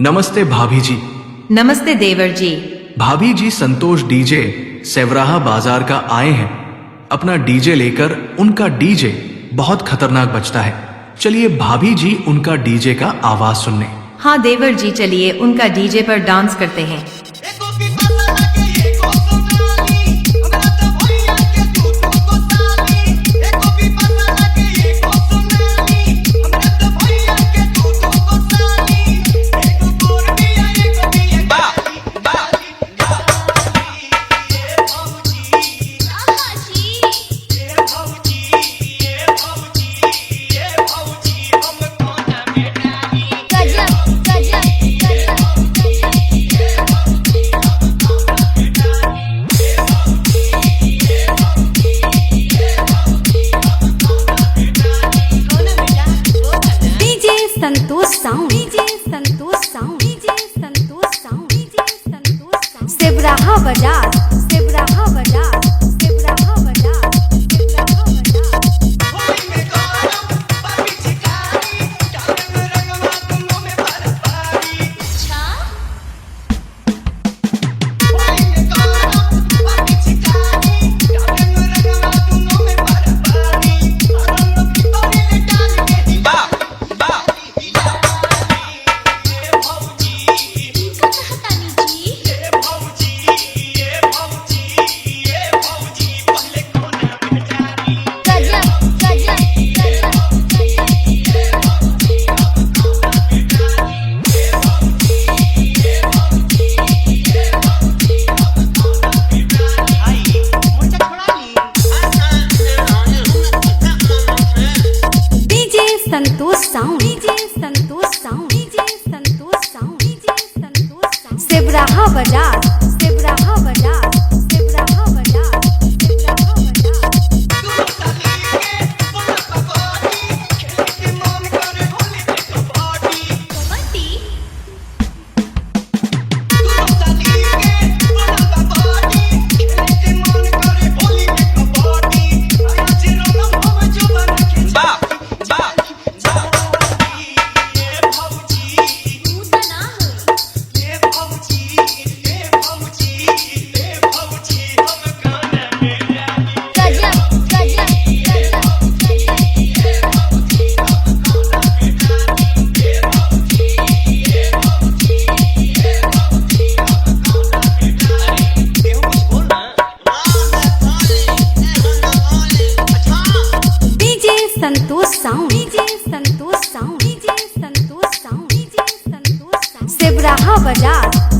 नमस्ते भाभी जी। नमस्ते देवर जी। भाभी जी संतोष डीजे सेवराहा बाजार का आए हैं। अपना डीजे लेकर। उनका डीजे बहुत खतरनाक बजता है। चलिए भाभी जी उनका डीजे का आवाज सुनने। हाँ देवर जी, चलिए उनका डीजे पर डांस करते हैं। Santosh sound, DJ Santosh sound, DJ Santosh sound, DJ Santosh sound. Sevraha बाजार, सेवराहा बाजार, सेवराहा बाजार, Sevraha Santosh sound, DJ Santosh sound, DJ Santosh sound, DJ Santosh sound. Sevraha बाजार, सेवराहा बाजार, सेवराहा बाजार, Sevraha Santosh sound, DJ Santosh sound, DJ Santosh sound, DJ Santosh sound. Sevraha बाजार।